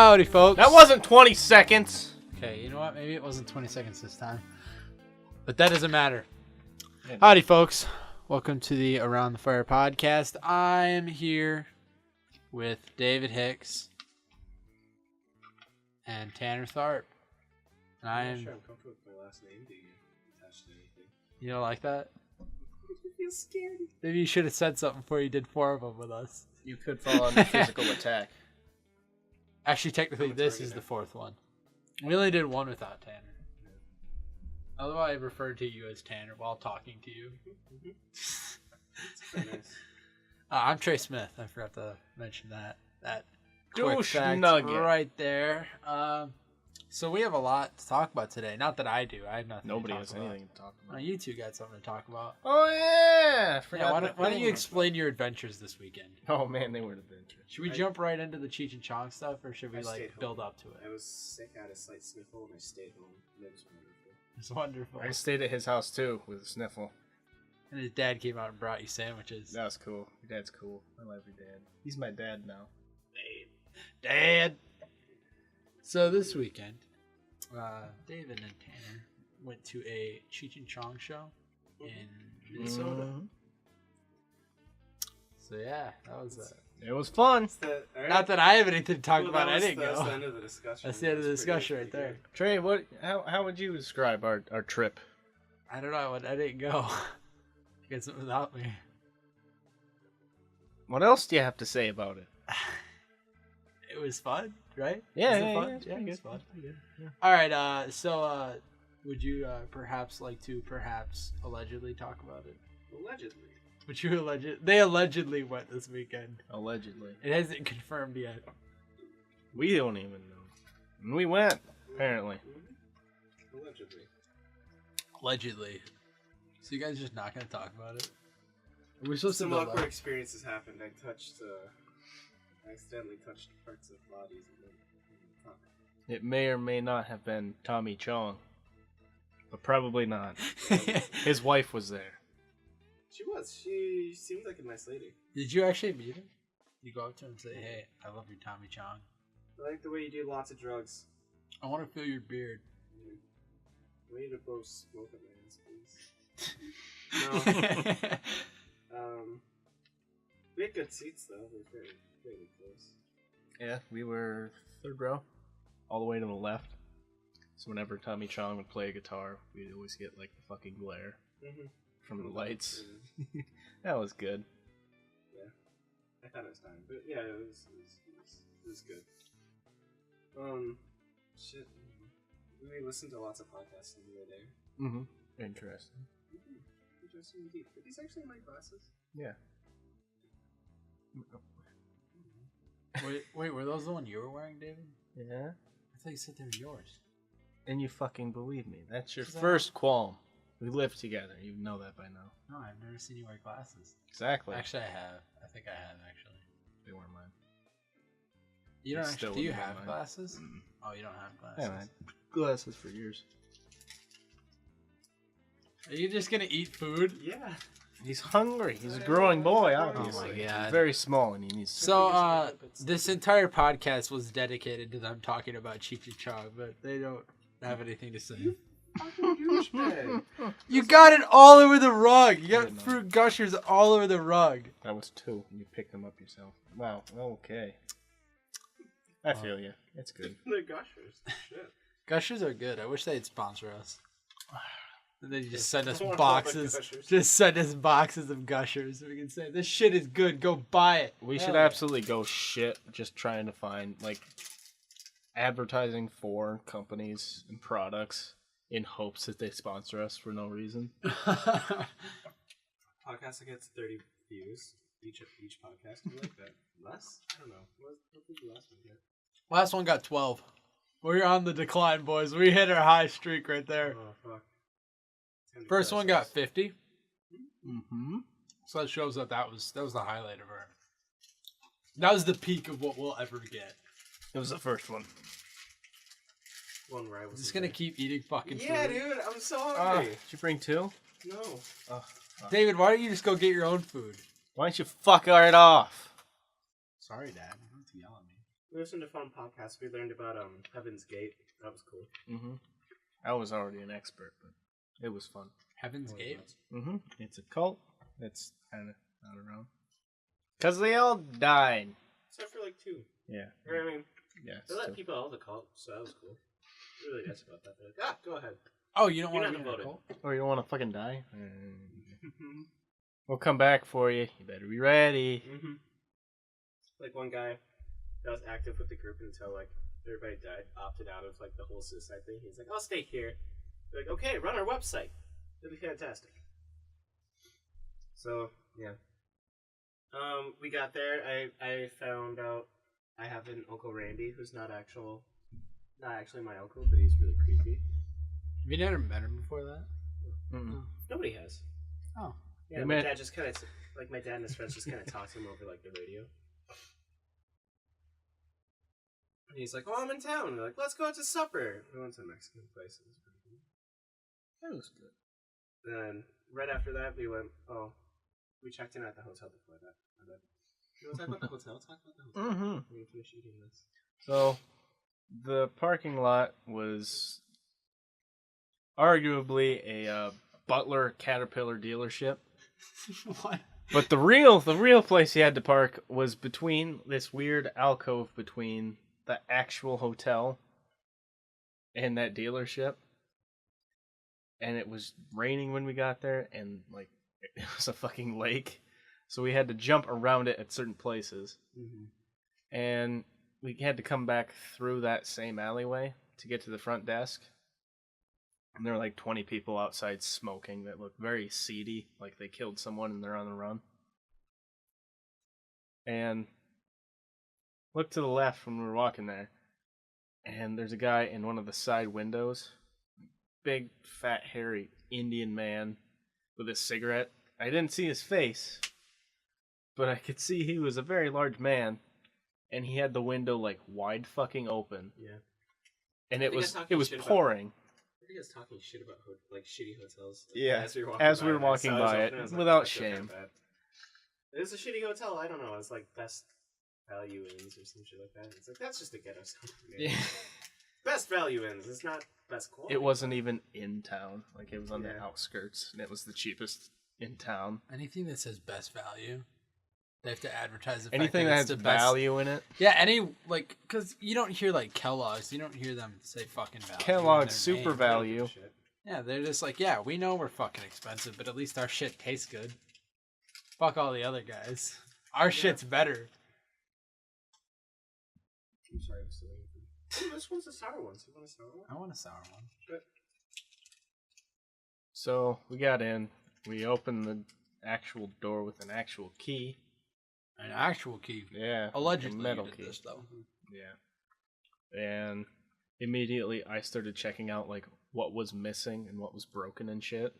Howdy, folks. That wasn't 20 seconds. Okay, you know what? Maybe it wasn't 20 seconds this time. But that doesn't matter. Howdy, folks. Welcome to the Around the Fire podcast. I am here with David Hicks and Tanner Tharp. And I'm not sure I'm comfortable with my last name being attached to anything. You don't like that? I feel scared. Maybe you should have said something before you did 4 of them with us. You could fall under physical attack. Actually, technically, this is the 4th one. We only did 1 without Tanner. Otherwise, I referred to you as Tanner while talking to you. It's very nice. I'm Trey Smith. I forgot to mention that. That quick Douche fact nugget. right there. So we have a lot to talk about today. Not that I do. I have nothing. Nobody to has talk about. anything to talk about. Oh, you two got something to talk about. Oh, yeah. Why don't you explain your adventures this weekend? Oh, man, they were adventures. Should we jump right into the Cheech and Chong stuff, or should we build up to it? I was sick, I had a slight sniffle, and I stayed home. And it was wonderful. It's wonderful. I stayed at his house, too, with a sniffle. And his dad came out and brought you sandwiches. That was cool. Your dad's cool. I love your dad. He's my dad now. Dad. So this weekend, David and Tanner went to a Cheech and Chong show in Minnesota. Mm-hmm. So yeah, that was It was fun. Not that I have anything to talk about. I didn't That's go. the end of the discussion. That's the end of the discussion right there. Trey, how would you describe our trip? I don't know. I didn't go. You got something without me. What else do you have to say about it? It was fun, right? Yeah, was it yeah, fun? yeah, it's It was pretty fun. good. Yeah. All right. So, would you perhaps like to allegedly talk about it? Allegedly. Would you They allegedly went this weekend. Allegedly. It hasn't confirmed yet. We don't even know. And we went, apparently. Allegedly. Allegedly. So you guys are just not going to talk about it? We're supposed Some to build awkward up. experiences happened. I accidentally touched parts of bodies. And then, It may or may not have been Tommy Chong. But probably not. His wife was there. She was. She seemed like a nice lady. Did you actually meet him? You go up to him and say, "Hey, I love your Tommy Chong. I like the way you do lots of drugs. I want to feel your beard." I want you to blow smoke at my ass, please. No. We had good seats, though. We were very close. Yeah, we were 3rd row. All the way to the left. So whenever Tommy Chong would play a guitar, we'd always get like the fucking glare from the lights. That was good. Yeah. I thought it was time. But yeah, it was good. Shit. We listened to lots of podcasts when we were there. Mm-hmm. Interesting. Interesting indeed. Are these actually my glasses? Yeah. Wait, were those the one you were wearing, David? Yeah. I thought you said they were yours. And you fucking believe me. That's your 'Cause I first qualm. We live together. You know that by now. No, I've never seen you wear glasses. Exactly. Actually, I have. I think I have, actually. They weren't mine. You don't They actually... still Do you wouldn't be have mine. glasses? Mm. Oh, you don't have glasses. Yeah, I had glasses for years. Are you just going to eat food? Yeah. He's hungry. He's a growing boy, obviously. Oh my God. He's very small and he needs So, this entire podcast was dedicated to them talking about Cheech and Chong, but they don't have anything to say. Fucking douchebag. You got it all over the rug. You I got know. fruit gushers all over the rug. That was 2. And you picked them up yourself. Wow. Okay. I feel you. It's good. They're gushers. Shit. Gushers are good. I wish they'd sponsor us. And then you just send us More about boxes. Gushers. Just send us boxes of gushers. We can say, this shit is good. Go buy it. We Hell should yeah. absolutely go shit just trying to find like advertising for companies and products in hopes that they sponsor us for no reason. Podcast that gets 30 views each podcast. I like that. Less? I don't know. What did the last one get? Last one got 12. We're on the decline, boys. We hit our high streak right there. Oh fuck. First one got 50. Mm-hmm. So that shows that was the highlight of our. That was the peak of what we'll ever get. It was the first one. One where I was Just gonna keep eating fucking Yeah, food. dude. I'm so hungry. Did you bring 2? No. David, why don't you just go get your own food? Why don't you fuck it off? Sorry, Dad. You don't have to yell at me. We listened to fun podcasts. We learned about Heaven's Gate. That was cool. Mm-hmm. I was already an expert, but it was fun. Heaven's Gate? Mm-hmm. It's a cult. It's kind of not around. Because they all died. Except for like 2. Yeah. Or, I mean, Yeah. they let people out of the cult, so that was cool. Really nice about that. They're like, go ahead. Oh, you don't You're want to not be in a voted. cult? Or you don't want to fucking die? We'll come back for you. You better be ready. Mm-hmm. Like one guy that was active with the group until like everybody died, opted out of like the whole suicide thing. He's like, I'll stay here. They're like, okay, run our website. It'll be fantastic. So yeah. We got there. I found out I have an Uncle Randy who's not actually my uncle, but he's really creepy. Have you never met him before that? Mm-mm. Nobody has. Oh. Yeah, my dad just kind of like my dad and his friends just kind of talked to him over like the radio. And he's like, "Oh, I'm in town." We're like, "Let's go out to supper." We went to a Mexican place. It was pretty good. That was good. Then right after that, we checked in at the hotel before that. You want to talk about the hotel? Talk about the hotel. Mm-hmm. We can finish eating this. So, the parking lot was arguably a Butler Caterpillar dealership. What? But the real place you had to park was between this weird alcove between the actual hotel and that dealership. And it was raining when we got there, and like it was a fucking lake, so we had to jump around it at certain places. Mm-hmm. And we had to come back through that same alleyway to get to the front desk. And there were like 20 people outside smoking that looked very seedy, like they killed someone and they're on the run. And look to the left when we were walking there, and there's a guy in one of the side windows. Big, fat, hairy Indian man with a cigarette. I didn't see his face, but I could see he was a very large man, and he had the window like wide fucking open. Yeah. And it was shit pouring. I think I was talking shit about like shitty hotels. Yeah, As we were walking by it, without shame. It was a shitty hotel. I don't know. It's like Best Value Inns or some shit like that. It's like that's just a ghetto stuff. Yeah. Best Value Inns. It's not best quality. It wasn't even in town. Like it was on the Yeah. outskirts, and it was the cheapest in town. Anything that says best value, they have to advertise the Anything fact that it's has the best. value in it. Yeah, like, because you don't hear like Kellogg's, you don't hear them say fucking value. in Kellogg's their super name. value. Shit. Yeah, they're just like, yeah, we know we're fucking expensive, but at least our shit tastes good. Fuck all the other guys. Our shit's better. I'm sorry, I'm still waiting. This one's a sour one. So you want a sour one? I want a sour one. Good. So we got in. We opened the actual door with an actual key. An actual key. Yeah. Allegedly, a metal you did key. this though. Yeah. And immediately I started checking out like what was missing and what was broken and shit.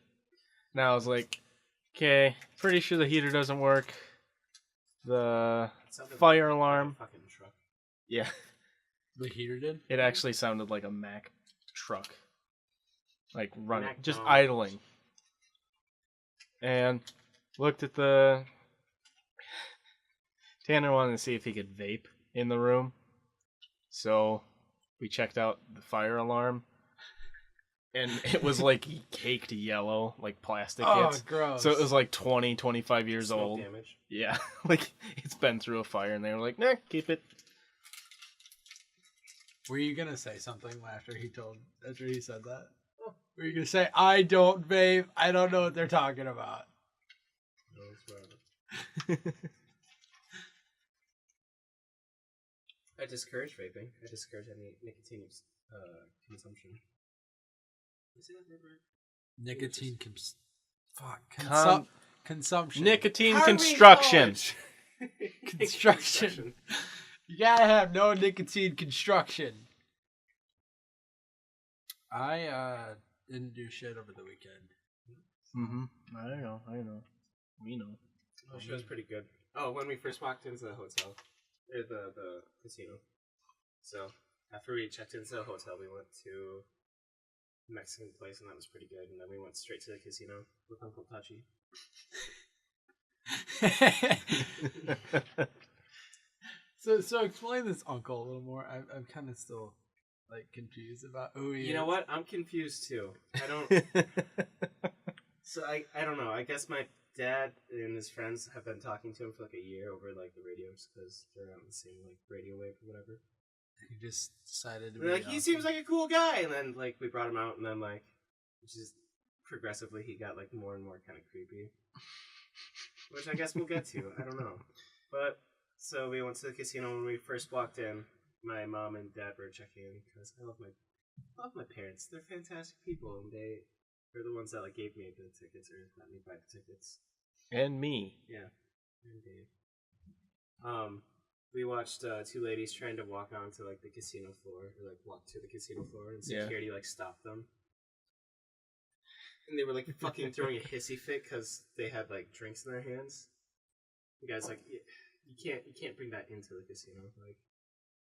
Now I was like, okay, pretty sure the heater doesn't work. The fire alarm. Like a fucking truck. Yeah. The heater did? It actually sounded like a Mack truck. Like running, Mac just Donald's. idling. And looked at the... Tanner wanted to see if he could vape in the room. So we checked out the fire alarm. And it was like caked yellow, like plastic hits. Gross. So it was like 20, 25 years Smoke old. damage. Yeah, like it's been through a fire, and they were like, "Nah, keep it." Were you gonna say something after he said that? Were you gonna say, I don't vape, I don't know what they're talking about? No, it's whatever. I discourage vaping. I discourage any nicotine consumption. Is that right? Nicotine consumption. Nicotine How are we in construction. college? Construction. You gotta have no nicotine construction. I didn't do shit over the weekend. Mm-hmm. I know. We know. Oh, she was pretty good. Oh, when we first walked into the hotel, or the casino. So after we checked into the hotel, we went to a Mexican place, and that was pretty good. And then we went straight to the casino with Uncle Touchy. So explain this uncle a little more. I'm kind of still like confused about who he is. You know what? I'm confused too. I don't. So I don't know. I guess my dad and his friends have been talking to him for like a year over like the radios because they're on the same like radio wave or whatever. He just decided to And, be like he seems like a cool guy, and then like we brought him out, and then like just progressively he got like more and more kind of creepy, which I guess we'll get to. I don't know, but so we went to the casino when we first walked in. My mom and dad were checking in because I love my parents. They're fantastic people, and they're the ones that like gave me the tickets or let me buy the tickets. And me. Yeah, and Dave. We watched two ladies trying to walk onto like the casino floor, or like walk to the casino floor, and security like stopped them. And they were like fucking throwing a hissy fit because they had like drinks in their hands. The guy's like, you can't bring that into the casino. Like,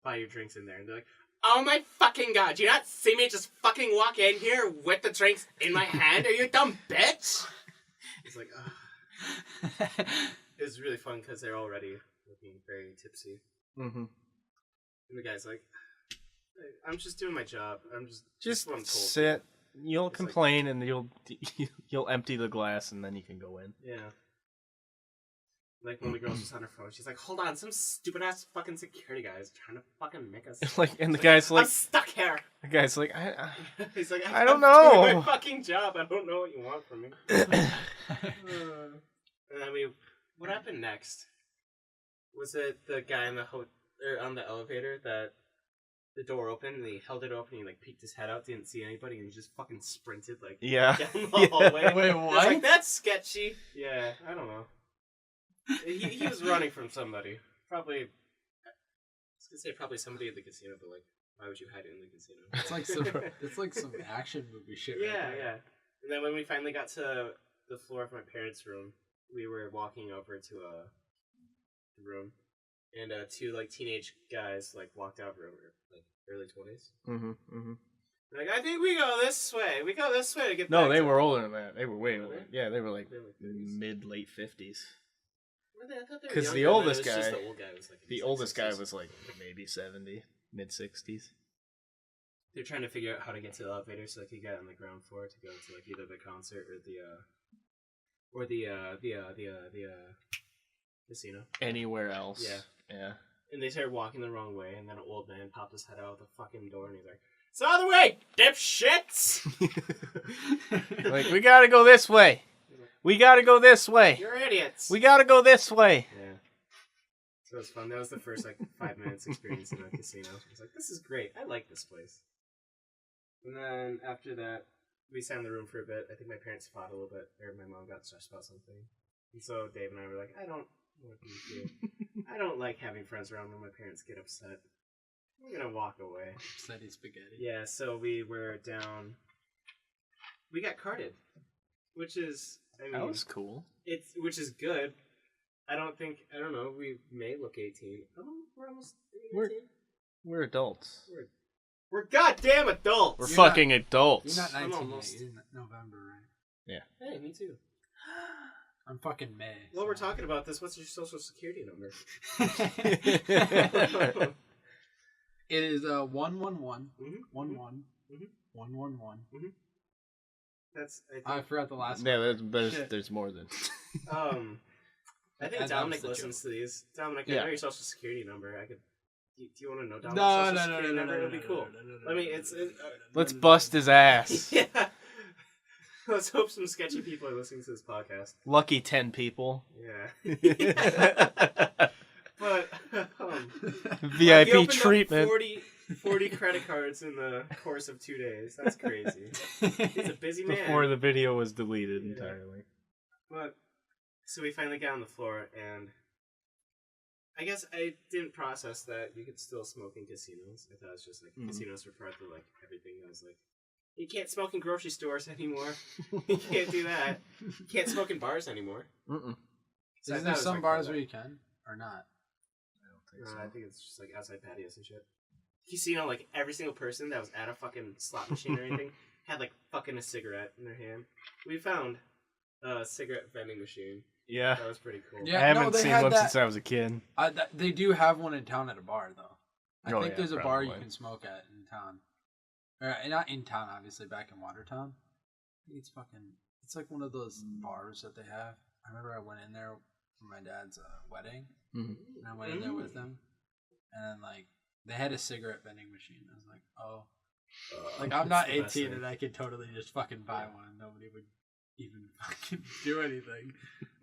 buy your drinks in there. And they're like, oh my fucking god, do you not see me just fucking walk in here with the drinks in my hand? Are you a dumb bitch? It's like, ugh. It was really fun because they're already looking very tipsy. Mm-hmm. And the guy's like, I'm just doing my job. Just what I'm told. sit. You'll It's complain and you'll empty the glass and then you can go in. Yeah. Like when the girl was just on her phone, she's like, hold on, some stupid ass fucking security guy is trying to fucking make us. And the guy's like, I'm stuck here. The guy's like, He's like, I don't I'm doing know. my fucking job. I don't know what you want from me. And then what happened next? Was it the guy on the elevator that the door opened and he held it open and he like peeked his head out, didn't see anybody, and he just fucking sprinted like yeah. down the hallway. Wait, I was what? like, that's sketchy. Yeah, I don't know. He was running from somebody. Probably, I was gonna say probably somebody at the casino, but like, why would you hide it in the casino? It's like some action movie shit. Yeah, right there. yeah. And then when we finally got to the floor of my parents' room, we were walking over to a room, and two like teenage guys like walked out of like early 20s. Mm-hmm. Mm-hmm. Like, I think we go this way. We go this way to get. No, back they to were older than that. They were way Were older. they? Yeah, they were like They were like 30s. mid-late 50s. Were they? I thought they were 'Cause younger, the but oldest it was just guy- the old guy was like in The his, oldest guy 60s. was like maybe 70, mid-60s. They're trying to figure out how to get to the elevator so they could get on the ground floor to go to like either the concert or the casino. Anywhere else. Yeah. Yeah. And they started walking the wrong way, and then an old man popped his head out the fucking door, and he's like, "It's the other way, dipshits!" Like, we gotta go this way. We gotta go this way. You're idiots. We gotta go this way. Yeah. So it was fun. That was the first like 5 minutes experience in a casino. I was like, "This is great. I like this place." And then after that, we sat in the room for a bit. I think my parents fought a little bit, or my mom got stressed about something. And so Dave and I were like, I don't want to. I don't like having friends around when my parents get upset. We're gonna walk away. Upsetty spaghetti. Yeah, so we were down. We got carded, which is, I mean, That was cool. which is good. I don't know. We may look 18. Oh, we're almost 18. We're adults. We're goddamn adults. We're You're fucking adults. You're not 19 almost. yet. You're in November, right? Hey, me too. I'm fucking May. While we're talking about this, what's your social security number? It is 111 Mhm. 11 Mhm. 111. That's I forgot the last Yeah, one. there's more than. I think That Dominic was the listens to these. Dominic, I Yeah. know your social security number. I could. Do you want to know Dominic's No, social no, security no, number? no, It'll be cool. no, I mean, it's. Let's bust his ass. Yeah. Let's hope some sketchy people are listening to this podcast. Lucky 10 people. Yeah. But he VIP opened up treatment. 40 credit cards in the course of 2 days. That's crazy. He's a busy man. Before the video was deleted Yeah. entirely. But so we finally got on the floor, and I guess I didn't process that you could still smoke in casinos. I thought it was just like casinos were part of like everything. I was like, you can't smoke in grocery stores anymore. You can't do that. You can't smoke in bars anymore. Mm-mm. So I Is thought there it was, some like, bars all where that. you can or not? I don't think so. I think it's just like outside patios and shit. Casino, like every single person that was at a fucking slot machine or anything had like fucking a cigarette in their hand. We found a cigarette vending machine, Yeah. That was pretty cool. Yeah. I haven't they seen had one that- since I was a kid. They do have one in town at a bar, though. I Oh, think yeah, there's a bar you probably. can smoke at in town. Or, not in town, obviously, back in Watertown. I think it's like one of those bars that they have. I remember I went in there for my dad's wedding, and I went in there with them, and like they had a cigarette vending machine. I was like, oh, like I'm not 18 and I could totally just fucking buy one. Nobody would even fucking do anything.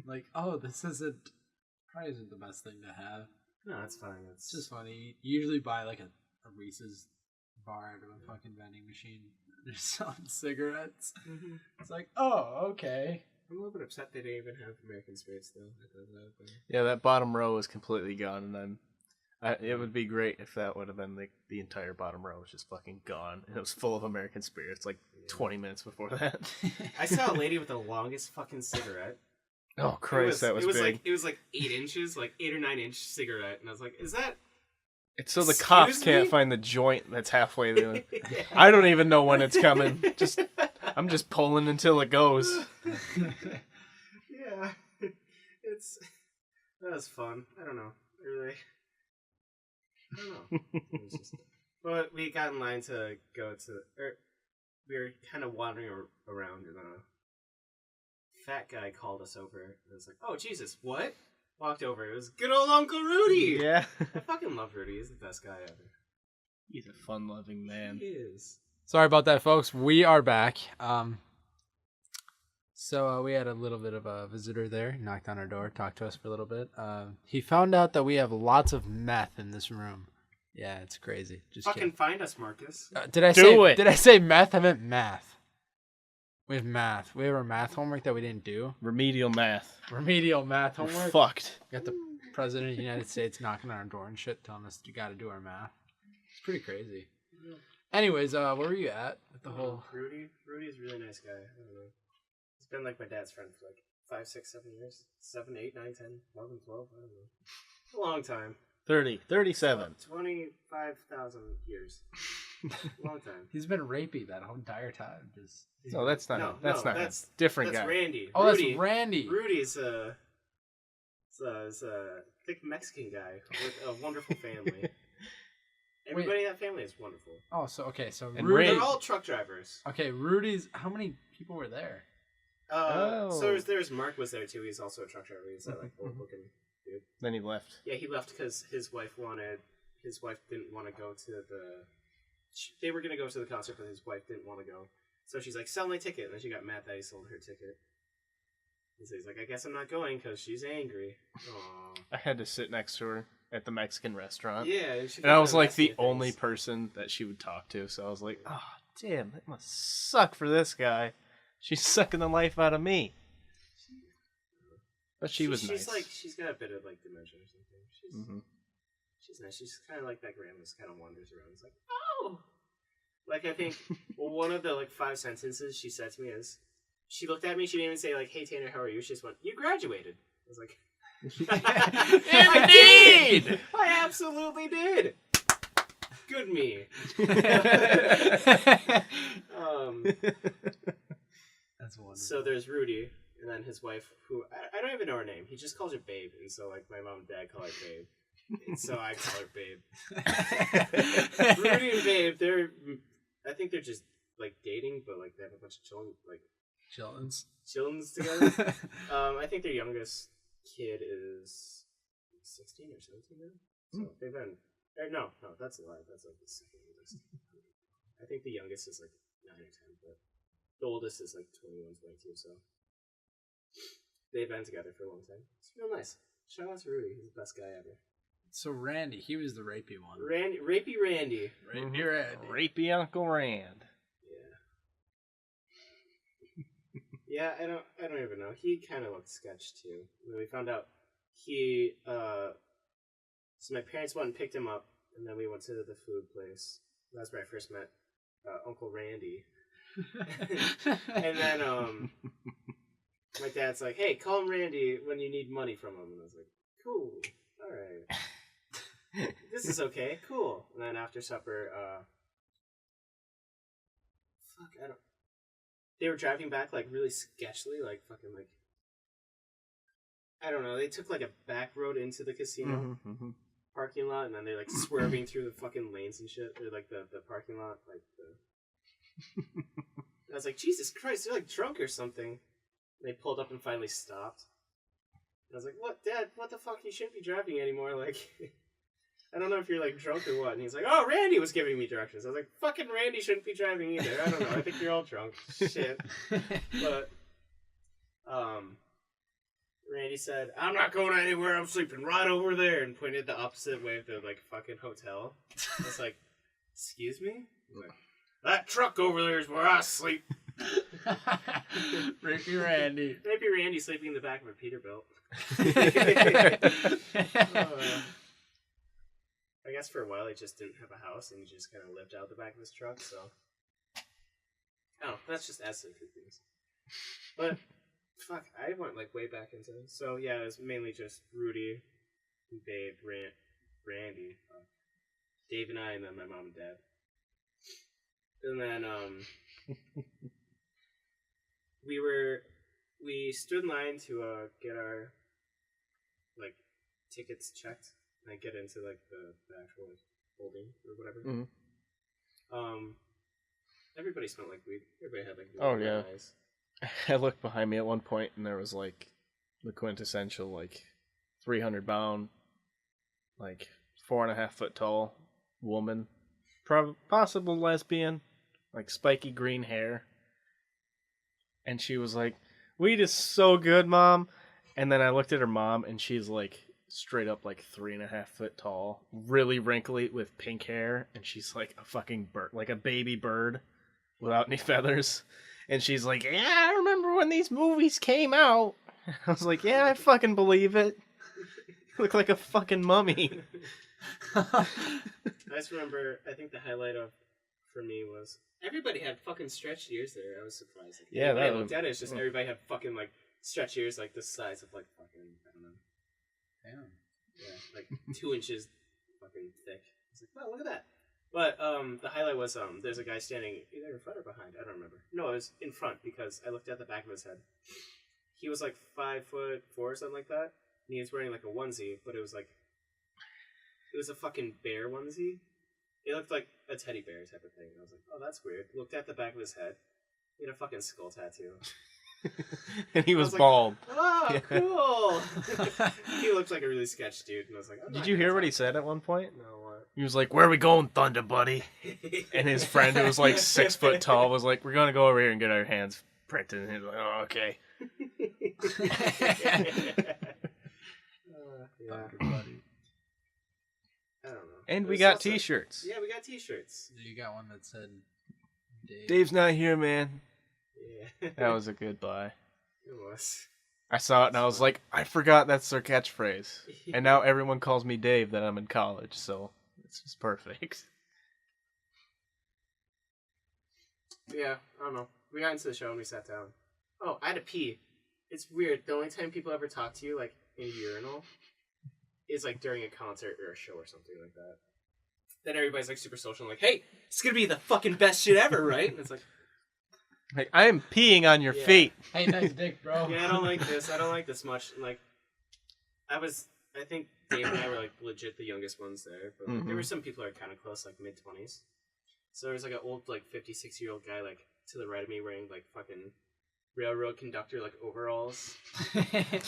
Like, oh, this probably isn't the best thing to have. No, that's fine. It's just funny. You usually buy like a Reese's bar out of a fucking vending machine. They're selling cigarettes. Mm-hmm. It's like, oh, okay. I'm a little bit upset they didn't even have American Spirits though. Yeah, that bottom row is completely gone, and it would be great if that would have been like the entire bottom row was just fucking gone, and it was full of American Spirits like 20 minutes before that. I saw a lady with the longest fucking cigarette. Oh Christ, that was big. It was like 8 inches, like 8 or 9 inch cigarette, and I was like, "Is that?" It's so the Excuse cops me? can't find the joint that's halfway there. I don't even know when it's coming. I'm just pulling until it goes. Yeah, that was fun. I don't know. I don't know. It was just, but we got in line to go to. We were kind of wandering around, and a fat guy called us over. It was like, "Oh Jesus, what?" Walked over. It was good old Uncle Rudy. Yeah. I fucking love Rudy. He's the best guy ever. He's a fun-loving man. He is. Sorry about that, folks. We are back. So we had a little bit of a visitor there. He knocked on our door, talked to us for a little bit. He found out that we have lots of meth in this room. Yeah, it's crazy. Just Fucking kidding. find us, Marcus. Did I say meth? I meant math. We have math. We have our math homework that we didn't do. Remedial math. Remedial math We're homework. fucked. Got the president of the United States knocking on our door and shit, telling us you got to do our math. It's pretty crazy. Anyways, where were you at with the whole? Rudy. Rudy's a really nice guy. I don't know. He's been like my dad's friend for like 5, 6, 7 years. 7, 8, 9, 10, 11, 12. I don't know. It's a long time. 37. 25,000 years. Long time. He's been rapey that whole entire time. Just No, that's not. No, that's no, not. that's- different That's guy. Randy. oh, Rudy, that's Randy. Rudy's a thick Mexican guy with a wonderful family. Everybody in that family is wonderful. Oh, so okay, so And Rudy. They're all truck drivers. Okay, Rudy's. How many people were there? So there's Mark was there too. He's also a truck driver. He's that like old looking dude. Then he left. Yeah, he left because his wife didn't want to go to they were gonna go to the concert, but his wife didn't want to go. So she's like, "Sell my ticket," and then she got mad that he sold her ticket. And so he's like, "I guess I'm not going because she's angry." Aww. I had to sit next to her at the Mexican restaurant. Yeah, And I was like the only person that she would talk to, so I was like, oh, damn, that must suck for this guy. She's sucking the life out of me. But she was nice. She's like, she's got a bit of like dementia or something. She's nice. She's kind of like that grandma who kind of wanders around. It's like, oh! Like, I think one of the like 5 sentences she said to me is, she looked at me, she didn't even say like, "Hey Tanner, how are you?" She just went, "You graduated." I was like, Indeed! I absolutely did. Good me. That's wonderful. So there's Rudy, and then his wife, who I don't even know her name. He just calls her Babe, and so like my mom and dad call her Babe, and so I call her Babe. Rudy and Babe, I think they're just like dating, but like they have a bunch of children, like children's together. I think their youngest kid is 16 or 17 now. So they've been. No, that's a lie. That's like the second oldest. I think the youngest is like 9 or 10, but the oldest is like 21, 22. So they've been together for a long time. It's real nice. Shout out to Rudy. He's the best guy ever. So Randy, he was the rapey one. Rapey Randy. Rapey Randy. Rapey Uncle Rand. Yeah, I don't even know. He kind of looked sketch too. When we found out so my parents went and picked him up, and then we went to the food place. That's where I first met Uncle Randy. And then my dad's like, "Hey, call him Randy when you need money from him." And I was like, "Cool, all right, this is okay, cool." And then after supper, they were driving back like really sketchily, like fucking like I don't know. They took like a back road into the casino parking lot, and then they're like swerving through the fucking lanes and shit. Or like the parking lot, like the. I was like, Jesus Christ, they're like drunk or something. And they pulled up and finally stopped. I was like, what, Dad? What the fuck? You shouldn't be driving anymore. Like, I don't know if you're like drunk or what. And he's like, oh, Randy was giving me directions. I was like, fucking Randy shouldn't be driving either. I don't know. I think you're all drunk. Shit. But, Randy said, I'm not going anywhere. I'm sleeping right over there. And pointed the opposite way of the like fucking hotel. I was like, excuse me? He's like, that truck over there is where I sleep. Ricky Randy. Maybe Randy sleeping in the back of a Peterbilt. I guess for a while he just didn't have a house and he just kind of lived out the back of his truck, so. Oh, that's just acid for things. But, fuck, I went like way back into it. So yeah, it was mainly just Rudy, Dave, Randy, Dave and I, and then my mom and dad. And then, we stood in line to get our like tickets checked and get into like the actual like, holding or whatever. Everybody smelled like weed. Everybody had like weed in their eyes. I looked behind me at one point and there was like the quintessential like 300 pound, like 4.5 foot tall woman, possible lesbian, like spiky green hair. And she was like, weed is so good, Mom. And then I looked at her mom, and she's like straight up like 3.5 foot tall, really wrinkly with pink hair. And she's like a fucking bird, like a baby bird without any feathers. And she's like, yeah, I remember when these movies came out. I was like, yeah, I fucking believe it. You look like a fucking mummy. I just remember, I think the highlight for me was everybody had fucking stretched ears there. I was surprised. Like, yeah, I looked at it, it's just everybody had fucking like stretched ears like the size of like fucking, I don't know. Damn. Yeah, like 2 inches fucking thick. I was like, wow, look at that. But the highlight was there's a guy standing either in front or behind. I don't remember. No, it was in front because I looked at the back of his head. He was like 5'4" or something like that. And he was wearing like a onesie, but it was a fucking bear onesie. It looked like a teddy bear type of thing. And I was like, oh, that's weird. Looked at the back of his head. He had a fucking skull tattoo. And he was bald. Like, oh, cool. He looked like a really sketch dude. And I was like, did you hear what he said at one point? No, what? He was like, where are we going, Thunder Buddy? And his friend, who was like 6 foot tall, was like, we're going to go over here and get our hands printed. And he was like, oh, okay. Yeah. Thunder Buddy. I don't know. And we got t-shirts. Yeah, we got t-shirts. You got one that said Dave. Dave's not here, man. Yeah. That was a good buy. It was. I saw it and I was like, I forgot that's their catchphrase. And now everyone calls me Dave that I'm in college, so it's just perfect. Yeah, I don't know. We got into the show and we sat down. Oh, I had to pee. It's weird. The only time people ever talk to you, like, in a urinal is, like, during a concert or a show or something like that. Then everybody's, like, super social and like, hey, it's gonna be the fucking best shit ever, right? And it's like, I am peeing on your feet. Hey, nice dick, bro. yeah, I don't like this. I don't like this much. And, like, I think Dave and I were, like, legit the youngest ones there. But like, there were some people that are kind of close, like, mid-20s. So there was, like, an old, like, 56-year-old guy, like, to the right of me wearing, like, fucking railroad conductor, like, overalls. And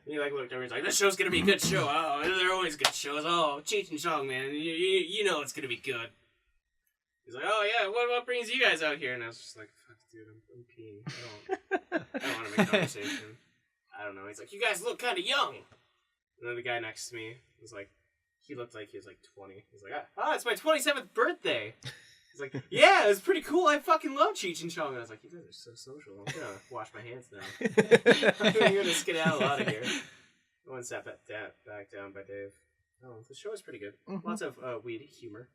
he, like, looked over, he's like, this show's gonna be a good show. Oh, they're always good shows. Oh, Cheech and Chong, man. You know it's gonna be good. He's like, oh, yeah, what brings you guys out here? And I was just like, fuck, dude, I'm peeing. I don't want to make conversation. I don't know. He's like, you guys look kind of young. And then the guy next to me was like, he looked like he was like 20. He's like, oh, it's my 27th birthday. He's like, yeah, it was pretty cool. I fucking love Cheech and Chong. And I was like, you guys are so social. I'm gonna wash my hands now. I'm gonna skedaddle out of here. I went sat back down by Dave. Oh, the show was pretty good. Lots of weed humor.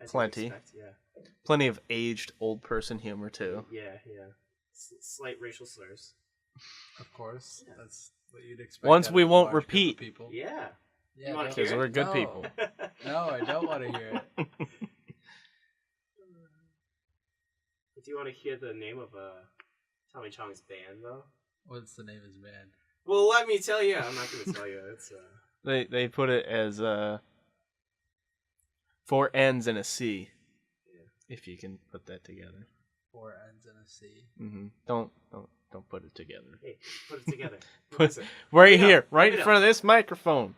Plenty. Yeah. Plenty of aged old person humor, too. Yeah. Slight racial slurs. Of course. Yeah. That's what you'd expect. Once we won't out of a large group of repeat. People. Yeah. Yeah, You wanna no. hear Because it? we're good No. people. No, I don't want to hear it. Do you want to hear the name of Tommy Chong's band, though? What's the name of his band? Well, let me tell you. I'm not going to tell you. It's They put it as 4 N's and a C. Yeah. If you can put that together. 4 N's and a C. Mm-hmm. Don't put it together. Hey, put it together. What Put is it? right Let me know. here, right Let me in know. front of this microphone.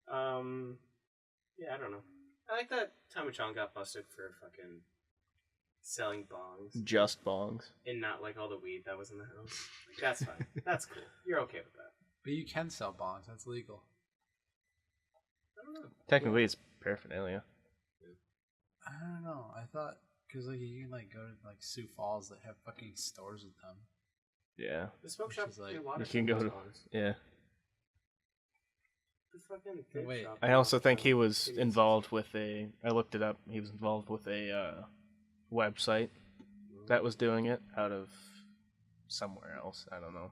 Yeah, I don't know. I like that Tommy Chong got busted for fucking selling bongs Just bongs. and not like all the weed that was in the house. Like, that's fine. That's cool. You're okay with that. But you can sell bongs. That's legal. I don't know. Technically, it's paraphernalia. I don't know. I thought because like you can like go to like Sioux Falls that have fucking stores with them. Yeah. The smoke Which shop is like- in water. You can go to. Yeah. The fucking vape Wait. shop I in also think he Watertown. was involved with a. I looked it up. He was involved with a website that was doing it out of somewhere else. I don't know.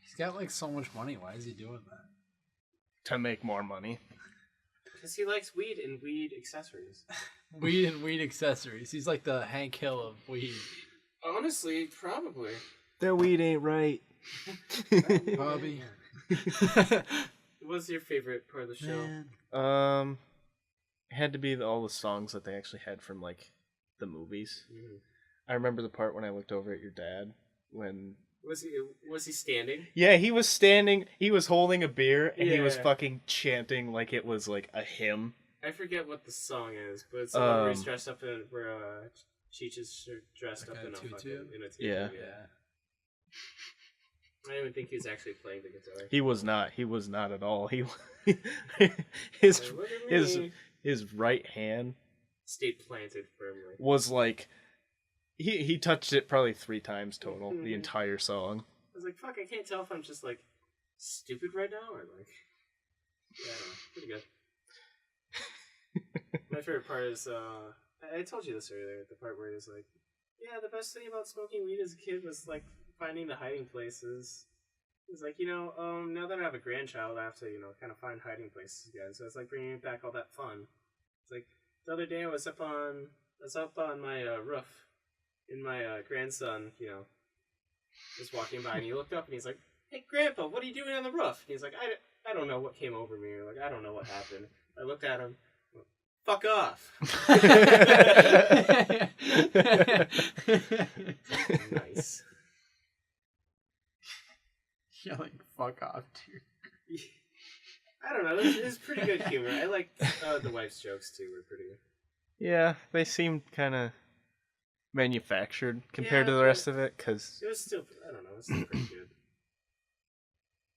He's got like so much money. Why is he doing that? To make more money. Because he likes weed and weed accessories. Weed and weed accessories. He's like the Hank Hill of weed. Honestly, probably. Their weed ain't right. Bobby. What's your favorite part of the show? Man. It had to be all the songs that they actually had from like the movies. Mm-hmm. I remember the part when I looked over at your dad when. Was he standing? Yeah, he was standing. He was holding a beer and he was Yeah. fucking chanting like it was like a hymn. I forget what the song is, but it's the one where he's dressed up in where Cheech is dressed Like up a in a tutu? fucking in a tutu. Yeah. Yeah. I don't even think he was actually playing the guitar. He was not. He was not at all. He his Like, look at his me. his right hand Stayed planted firmly. was like he touched it probably 3 times total the Mhm. entire song. I was like, fuck, I can't tell if I'm just like stupid right now or like, yeah, I don't know. Pretty good. My favorite part is I told you this earlier, the part where he's like, yeah, the best thing about smoking weed as a kid was like finding the hiding places. It's like, now that I have a grandchild, I have to, kind of find hiding places again. So it's like bringing back all that fun. It's like the other day I was up on my roof, and my grandson, was walking by, and he looked up and he's like, "Hey, Grandpa, what are you doing on the roof?" And he's like, I don't know what came over me, or like I don't know what happened. I looked at him. Fuck off. Nice. Yelling fuck off, dude. I don't know. It's pretty good humor. I like the wife's jokes too. Were pretty good. Yeah, they seemed kind of manufactured compared to the Yeah, rest of it because It was still, I don't know. It was still pretty good.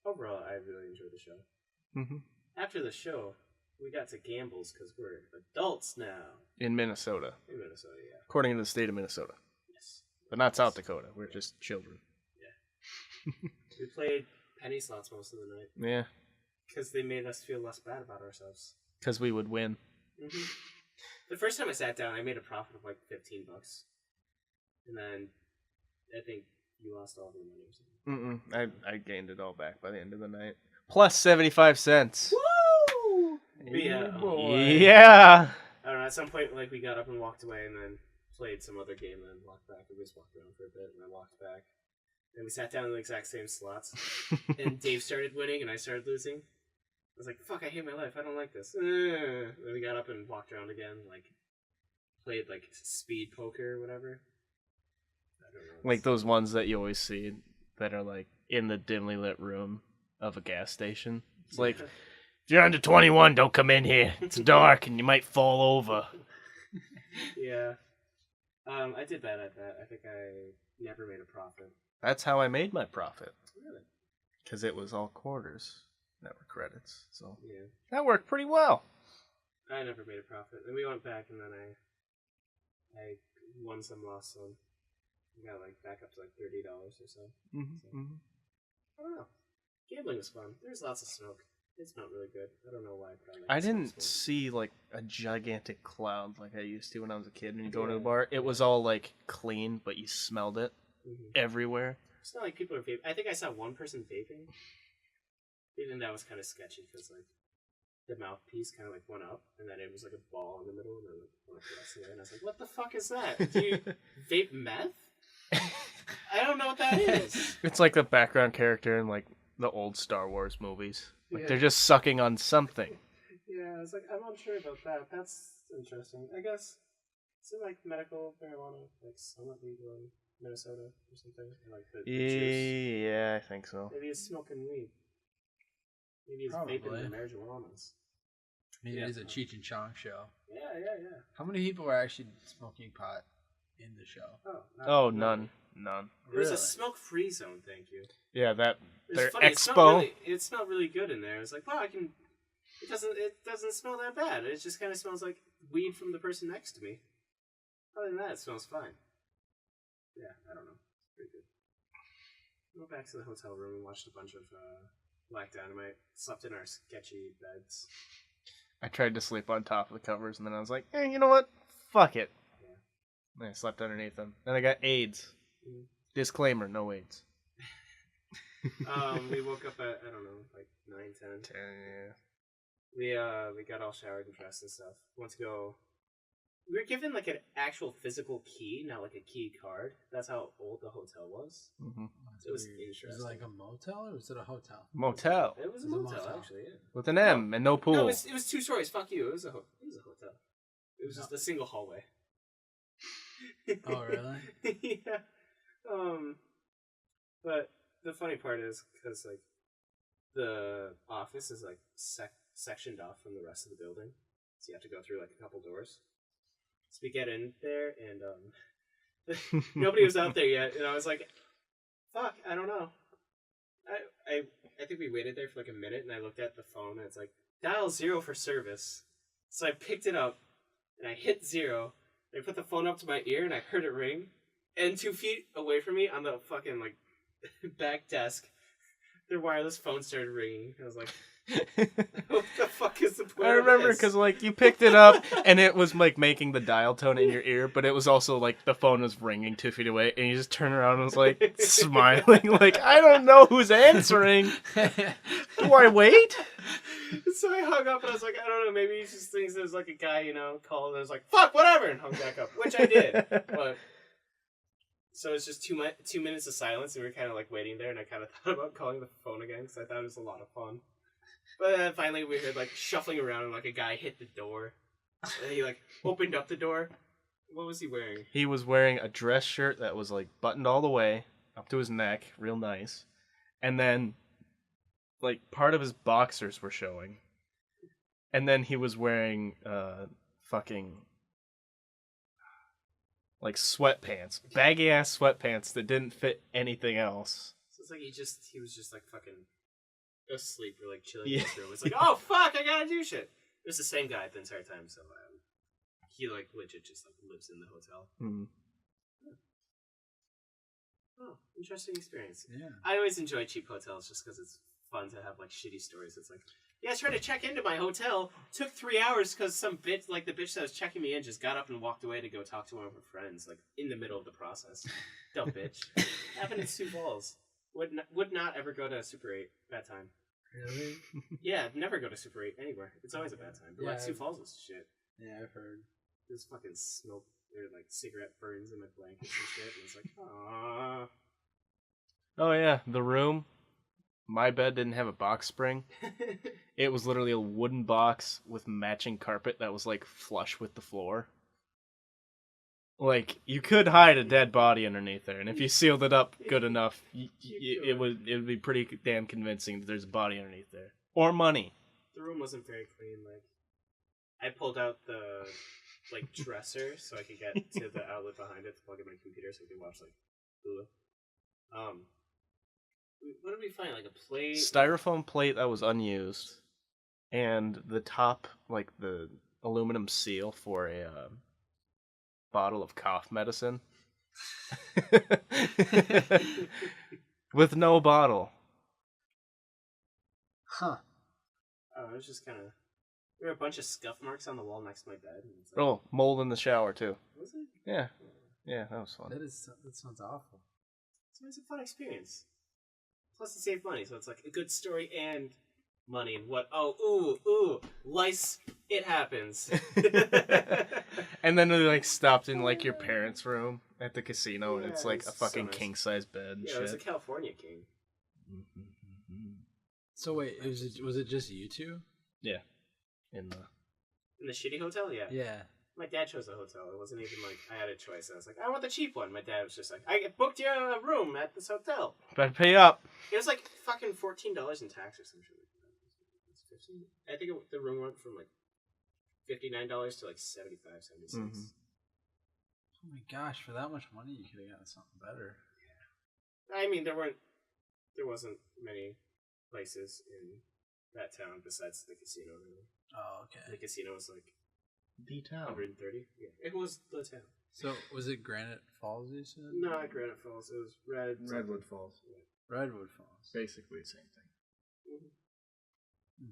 Overall, I really enjoyed the show. After the show, we got to gambles because we're adults now in Minnesota, in Minnesota. Yeah. according to the state of Minnesota, Yes. but not South Dakota. We're just children. We played penny slots most of the night Yeah, because they made us feel less bad about ourselves. because we would win. The first time I sat down, I made a profit of like $15, and then I think you lost all of your money or something. I gained it all back by the end of the night. Plus 75 cents. Woo! Yeah. Yeah. I don't know. At some point, like we got up and walked away, and then played some other game, and then walked back. We just walked around for a bit, and I walked back. And we sat down in the exact same slots. And Dave started winning, and I started losing. I was like, "Fuck! I hate my life. I don't like this." Then we got up and walked around again, like played like speed poker or whatever. I don't know. Like those ones that you always see that are like in the dimly lit room of a gas station. It's like, if you're under 21, don't come in here. It's dark and you might fall over. Yeah. I did bad at that. I think I never made a profit. That's how I made my profit. Really? Because it was all quarters that were credits. So Yeah. that worked pretty well. I never made a profit. And we went back, and then I won some, lost some. We got like back up to like $30 or so. I don't know. Gambling was fun. There's lots of smoke. It smelled really good. I don't know why, but I like didn't smoke. see like a gigantic cloud like I used to when I was a kid and you go to a Yeah. bar. It was all like clean, but you smelled it Mhm. everywhere. It's not like people are vaping. I think I saw one person vaping. Even that was kind of sketchy because like the mouthpiece kind of like went up, and then it was like a ball in the middle, and then like went up the rest of the way. And I was like, "What the fuck is that? Do you vape meth? I don't know what that is." It's like the background character in like the old Star Wars movies. Like, Yeah. they're just sucking on something. Yeah, I was like, I'm unsure about that. That's interesting. I guess it's like medical marijuana, like somewhat legal in Minnesota or something. And, like the juice. Yeah, I think so. Maybe he's smoking weed. Maybe he's Probably. vaping the marijuanas. I mean, Yeah. it is a Cheech and Chong show. Yeah. How many people are actually smoking pot in the show? Oh, None. It was Really? a smoke-free zone, thank you. Yeah, It was their funny. expo. It smelled really good in there. It's like, wow, It doesn't smell that bad. It just kind of smells like weed from the person next to me. Other than that, it smells fine. Yeah, I don't know. It's pretty good. Went back to the hotel room and watched a bunch of Black Dynamite. Slept in our sketchy beds. I tried to sleep on top of the covers, and then I was like, you know what? Fuck it. Yeah. And I slept underneath them. Then I got AIDS. Mm. Disclaimer, no AIDS. We woke up at, I don't know, like 9, 10. Yeah. We got all showered and dressed and stuff. Went to go. We were given like an actual physical key, not like a key card. That's how old the hotel was. Mm-hmm. It was weird. interesting. Was it like a motel or was it a hotel? Motel. It was a It was a motel, motel. actually. Yeah. With an M and no pool. No, it was 2 stories. Fuck you. It was a hotel. It was just a single hallway. Oh, really? Yeah. But the funny part is because like the office is like sectioned off from the rest of the building, so you have to go through like a couple doors. So we get in there, and nobody was out there yet, and I was like, "Fuck, I don't know." I think we waited there for like a minute, and I looked at the phone, and it's like dial 0 for service. So I picked it up, and I hit 0. And I put the phone up to my ear, and I heard it ring. And 2 feet away from me, on the fucking like back desk, their wireless phone started ringing. I was like, "What the fuck is the point?" I remember because like you picked it up and it was like making the dial tone in your ear, but it was also like the phone was ringing 2 feet away, and you just turn around and was like smiling, like I don't know who's answering. Do I wait? So I hung up, and I was like, I don't know, maybe he just thinks there's like a guy, called, and I was like, fuck, whatever, and hung back up, which I did. But so it's just 2 minutes of silence, and we were kind of like waiting there, and I kind of thought about calling the phone again because I thought it was a lot of fun. But then finally we heard like shuffling around, and like a guy hit the door, and he like opened up the door. What was he wearing? He was wearing a dress shirt that was like buttoned all the way up to his neck, real nice, and then like part of his boxers were showing, and then he was wearing fucking like sweatpants, baggy ass sweatpants that didn't fit anything else. So it's like he was just like fucking asleep or like chilling Yeah. in his room. It's like, oh fuck, I gotta do shit. It was the same guy the entire time, so he like legit just like lives in the hotel. Mm. Oh, interesting experience. Yeah. I always enjoy cheap hotels just because it's fun to have like shitty stories. It's like, yeah, I tried to check into my hotel. Took 3 hours because some bitch, like the bitch that was checking me in, just got up and walked away to go talk to one of her friends, like in the middle of the process. Dumb bitch. Happened in Sioux Falls. Would not ever go to Super 8. Bad time. Really? Yeah, never go to Super 8 anywhere. It's always a bad time. But Yeah, like Sioux Falls is shit. Yeah, I've heard. There's fucking smoke or like cigarette burns in my blankets and shit. And it's like, aww. Oh yeah, the room. My bed didn't have a box spring. It was literally a wooden box with matching carpet that was like flush with the floor. Like you could hide a dead body underneath there, and if you sealed it up good enough, it would be pretty damn convincing that there's a body underneath there or money. The room wasn't very clean. Like, I pulled out the like dresser so I could get to the outlet behind it to plug in my computer so we could watch like Hulu. What did we find? Like a plate? Styrofoam plate that was unused, and the top, like the aluminum seal for a bottle of cough medicine. With no bottle. Huh. Oh, it was just kind of. There were a bunch of scuff marks on the wall next to my bed. And it's like, Oh, mold in the shower too. was it? Yeah. Yeah, that was fun. That sounds awful. So it's a fun experience. Plus, it saved money, so it's like a good story and money. And what? Oh, ooh, lice. It happens. And then we like stopped in like your parents' room at the casino, and Yeah, it's like it's a fucking so nice. king size bed and Yeah, it was a shit. California king. Mm-hmm. So wait, was it just you two? Yeah. In the shitty hotel, yeah. Yeah. My dad chose the hotel. It wasn't even like I had a choice. I was like, I want the cheap one. My dad was just like, I booked you a room at this hotel. Better pay up. It was like fucking $14 in tax or some shit like that. I think the room went from like $59 to like 75, 76. Mm-hmm. Oh my gosh, for that much money, you could have gotten something better. Yeah. I mean, there wasn't many places in that town besides the casino. Really. Oh, okay. The casino was like the town. 130. Yeah, it was the town. So was it Granite Falls? You said? No, Granite Falls. It was Redwood Falls. Yeah. Redwood Falls. Basically the same thing. Mm-hmm.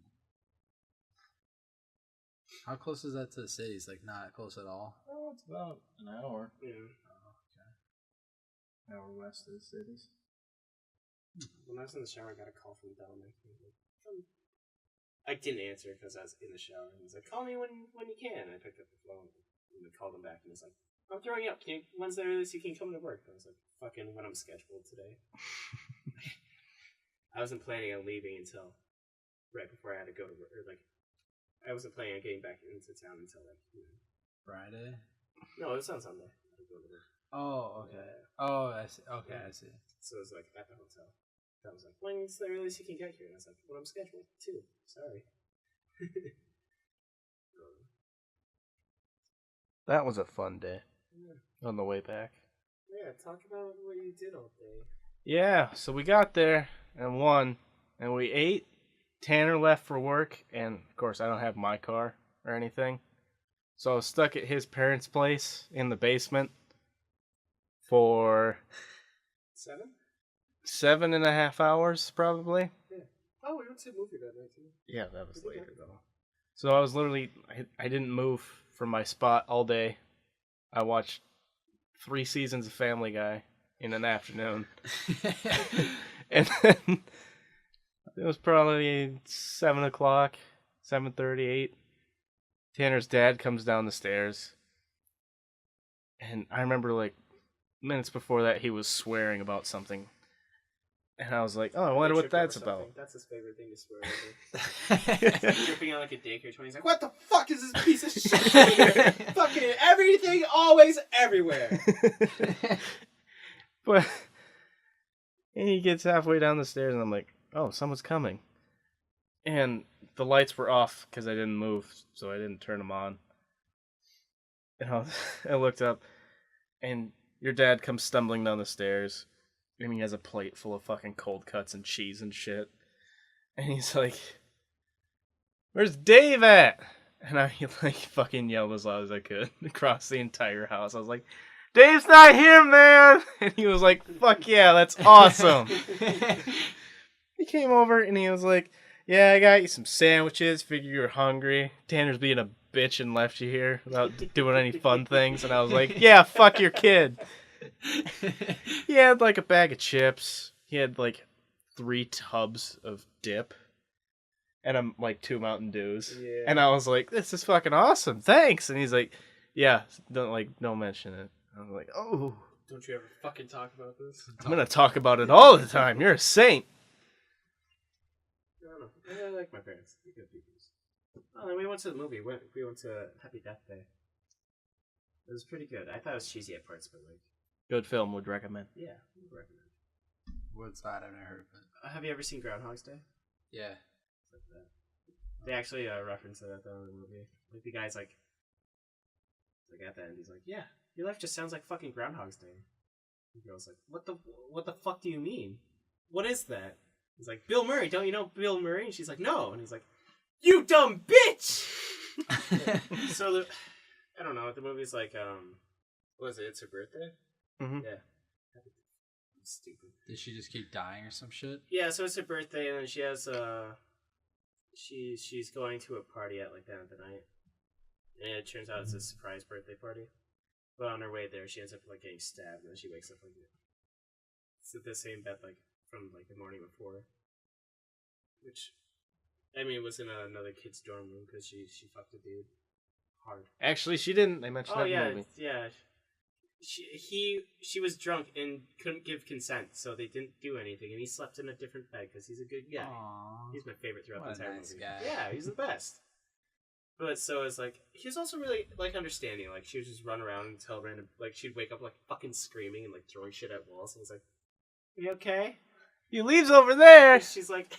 How close is that to the cities? Like not close at all. Oh, it's about an hour. Yeah. Oh, okay. An hour west of the cities. When I was in the shower, I got a call from Dominic. I didn't answer because I was in the shower. He's like, "Call me when you can." I picked up the phone and I called him back, and he's like, "I'm throwing up. When's the earliest you can come to work?" I was like, "Fucking when I'm scheduled today." I wasn't planning on leaving until right before I had to go to work. Or like, I wasn't planning on getting back into town until like Friday. No, it was on Sunday. I had to go to work. Oh, okay. Yeah. Oh, I see. Okay, Yeah. I see. So it was like at the hotel. I was like, "When's the earliest you can get here?" And I was like, "When I'm scheduled too." Sorry. That was a fun day. Yeah. On the way back. Yeah, talk about what you did all day. Yeah, so we got there and won, and we ate. Tanner left for work, and of course I don't have my car or anything. So I was stuck at his parents' place in the basement for 7.5 hours, probably. Yeah. Oh, we went to a movie that night too. Yeah, that was later though. So I was literally, I didn't move from my spot all day. I watched 3 seasons of Family Guy in an afternoon. And then it was probably 7 o'clock, 7:38. Tanner's dad comes down the stairs. And I remember like minutes before that he was swearing about something. And I was like, oh, I wonder what that's about. That's his favorite thing to swear over. He's tripping on like a daycare toy. He's like, "What the fuck is this piece of shit over here? Fucking everything, always, everywhere." But and he gets halfway down the stairs, and I'm like, oh, someone's coming. And the lights were off because I didn't move, so I didn't turn them on. And I looked up, and your dad comes stumbling down the stairs. And he has a plate full of fucking cold cuts and cheese and shit. And he's like, "Where's Dave at?" And I like fucking yelled as loud as I could across the entire house. I was like, "Dave's not here, man!" And he was like, "Fuck yeah, that's awesome." He came over and he was like, "Yeah, I got you some sandwiches. Figure you were hungry. Tanner's being a bitch and left you here without doing any fun things." And I was like, "Yeah, fuck your kid." He had like a bag of chips. He had like 3 tubs of dip. And like 2 Mountain Dews. Yeah. And I was like, "This is fucking awesome. Thanks." And he's like, "Yeah, don't mention it." I was like, "Oh. Don't you ever fucking talk about this? I'm gonna talk about it all the time. You're a saint." I don't know. I like my parents. They're good people. Oh, then we went to the movie. We went to Happy Death Day. It was pretty good. I thought it was cheesy at parts, but like... Good film, would recommend. Yeah, would recommend. What's that? I've never heard of it. Have you ever seen Groundhog's Day? Yeah. Like that. They actually reference it at the end of the movie. Like the guy's like at the end, he's like, "Yeah, your life just sounds like fucking Groundhog's Day." The girl's like, "What the fuck do you mean? What is that?" He's like, "Bill Murray. Don't you know Bill Murray?" And she's like, "No." And he's like, "You dumb bitch!" So I don't know. The movie's like, what is it? It's her birthday. Mm-hmm. Yeah. Stupid. Did she just keep dying or some shit? Yeah, so it's her birthday, and then she has she's going to a party at like the end of the night, and it turns out it's a surprise birthday party. But on her way there, she ends up like getting stabbed, and then she wakes up like it's at the same bed like from like the morning before, which I mean was in another kid's dorm room because she fucked a dude hard. Actually, she didn't. They mentioned that in the movie. Yeah. she was drunk and couldn't give consent, so they didn't do anything, and he slept in a different bed because he's a good guy. Aww. He's my favorite throughout the What a entire nice movie. guy. Yeah, he's the best. But so it's like he was also really like understanding. Like she would just run around and tell random, like she'd wake up like fucking screaming and like throwing shit at walls, and he's like, "You okay?" He leaves over there. And she's like,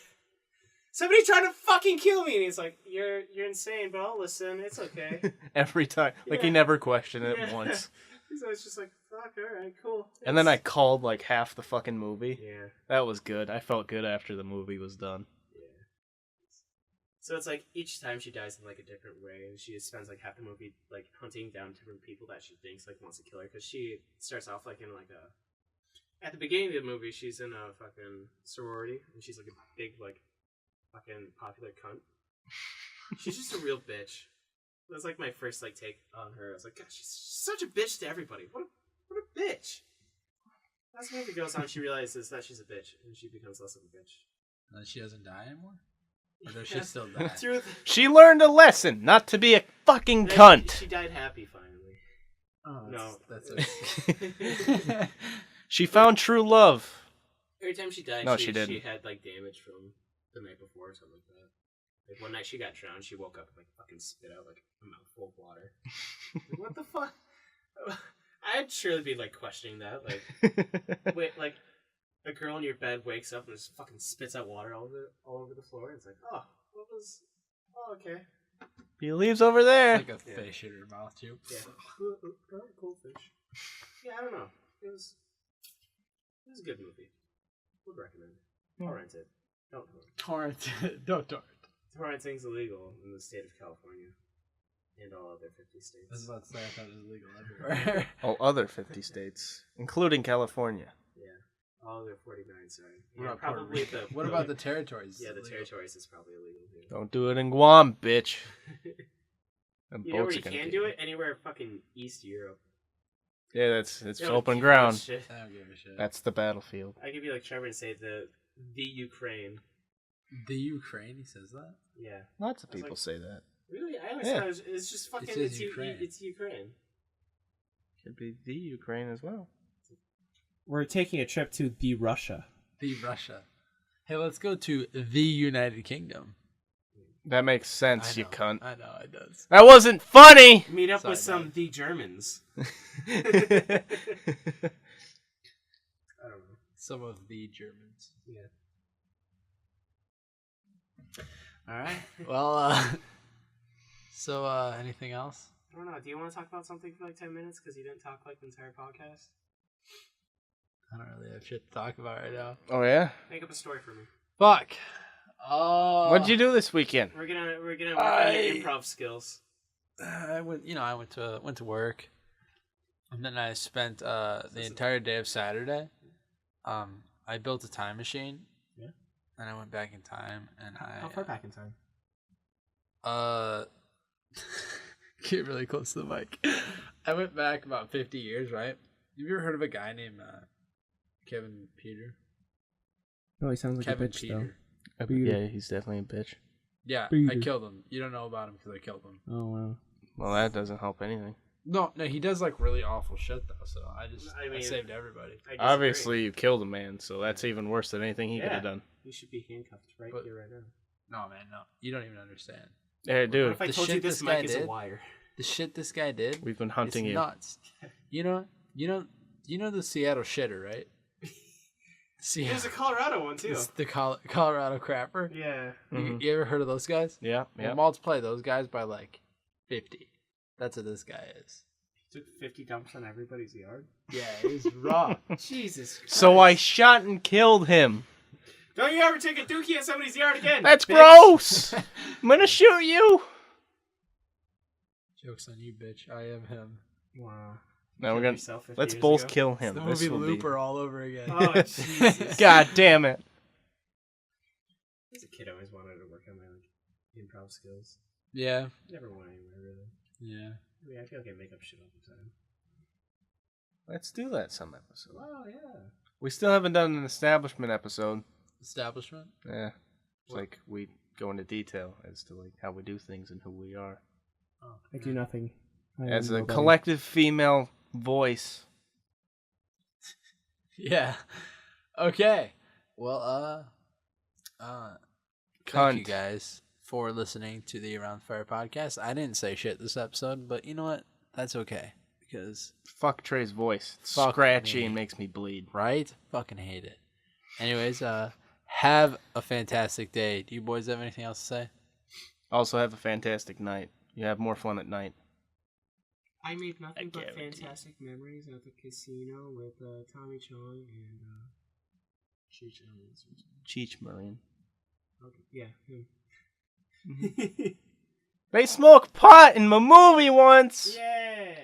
"Somebody's trying to fucking kill me," and he's like, "You're insane, but I'll listen. It's okay." Every time. Like, he Yeah. never questioned it Yeah. once. So it's just like, fuck, alright, cool. And then I called, like, half the fucking movie. Yeah. That was good. I felt good after the movie was done. Yeah. So it's like, each time she dies in, like, a different way, and she spends, like, half the movie, like, hunting down different people that she thinks, like, wants to kill her, because she starts off, like, in, like, at the beginning of the movie, she's in a fucking sorority, and she's, like, a big, like, fucking popular cunt. She's just a real bitch. That's like my first like take on her. I was like, God, she's such a bitch to everybody. What a bitch. As the movie goes on, she realizes that she's a bitch, and she becomes less of a bitch. And she doesn't die anymore? Or does she still die? Through She learned a lesson, not to be a fucking the, cunt. she died happy finally. Oh, that's okay. She found true love. Every time she died, No, she she didn't. She had like damage from the night before or something like that. Like one night she got drowned, she woke up and like fucking spit out like a mouthful of water. Like, what the fuck? I'd surely be like questioning that. Like, wait, like a girl in your bed wakes up and just fucking spits out water all over the floor. It's like, oh, what was? Oh, okay. He leaves over there. like a fish in her mouth, too. Yeah. Cool fish. Yeah, I don't know. It was a good movie. Would recommend. Torrent it. Don't torrent. Don't torrent. Torrenting's illegal in the state of California and all other 50 states. I was about to say, I thought it was legal everywhere. All other 50 states, including California. Yeah, all other 49. Sorry. What Yeah, about Puerto probably Rico? the. What about the territories? Yeah, the Legal? territories is probably illegal too. Don't do it in Guam, bitch. Them You know where boats you are gonna can get do you. it? Anywhere fucking East Europe. Yeah, it's You know, open like, ground. shit. I don't give a shit. That's the battlefield. I could be like Trevor and say the Ukraine. The Ukraine, he says that? Yeah. Lots of I was people like- say that. Really? I always Yeah. thought it's just fucking. says It's Ukraine. It's Ukraine. Could be the Ukraine as well. We're taking a trip to the Russia. The Russia. Hey, let's go to the United Kingdom. That makes sense, I you know, cunt. I know, it does. That wasn't funny! Meet up Sorry, with some man. the Germans. I don't know. Some of the Germans. Yeah. All right. Well, so anything else? I don't know. Do you want to talk about something for like 10 minutes? Because you didn't talk like the entire podcast. I don't really have shit to talk about right now. Oh, yeah? Make up a story for me. Fuck. Oh. What'd you do this weekend? We're gonna work on your improv skills. I went to work, and then I spent the entire day of Saturday. I built a time machine. Yeah. And I went back in time, and How far back in time? Get really close to the mic. I went back about 50 years, right? Have you ever heard of a guy named Kevin Peter? No, he sounds like Kevin a bitch Peter. Yeah, he's definitely a bitch. Yeah, I Peter. killed him. You don't know about him because I killed him. though. Oh wow. Well, that doesn't help anything. No, he does like really awful shit though. So I mean, saved everybody. I disagree. Obviously, you killed a man, so that's even worse than anything he could have done. You should be handcuffed right But- here, right now. No, man, no. You don't even understand. Hey, What dude, if I the told you shit this this guy mic is a did- wire? The shit this guy did. we've been hunting it's you. nuts. You know the Seattle shitter, right? There's a Colorado one too. It's the Colorado crapper. Yeah. Mhm. You ever heard of those guys? Yeah, Well, yeah. multiply those guys by like 50. That's what this guy is. He took 50 dumps on everybody's yard. Yeah, he's raw. Jesus Christ. So I shot and killed him. Don't you ever take a dookie at somebody's yard again. That's bitch. gross! I'm gonna shoot you! Joke's on you, bitch. I am him. Wow. Now we're Killed gonna yourself 50 let's years both ago? kill It's him. the This movie will be. Looper all over again. Oh, Jesus. God damn it! As a kid, I always wanted to work on my improv skills. Yeah. Never went anywhere, really. Yeah. I mean, I feel like I make up shit all the time. Let's do that some episode. Wow, yeah. We still haven't done an establishment episode. Establishment? Yeah, it's like we go into detail as to like how we do things and who we are. Oh, I do nothing. As a collective female voice. Yeah. Okay. Well, thank you Cunt. guys for listening to the Around the Fire podcast. I didn't say shit this episode, but you know what? That's okay because Fuck Trey's voice. It's Fuck scratchy me. and makes me bleed. right? Fucking hate it. Anyways, have a fantastic day. Do you boys have anything else to say? Also, have a fantastic night. You have more fun at night. I made nothing but guarantee. fantastic memories at the casino with Tommy Chong and Cheech. Cheech Marine. Okay, yeah, him. They smoked pot in my movie once! Yeah!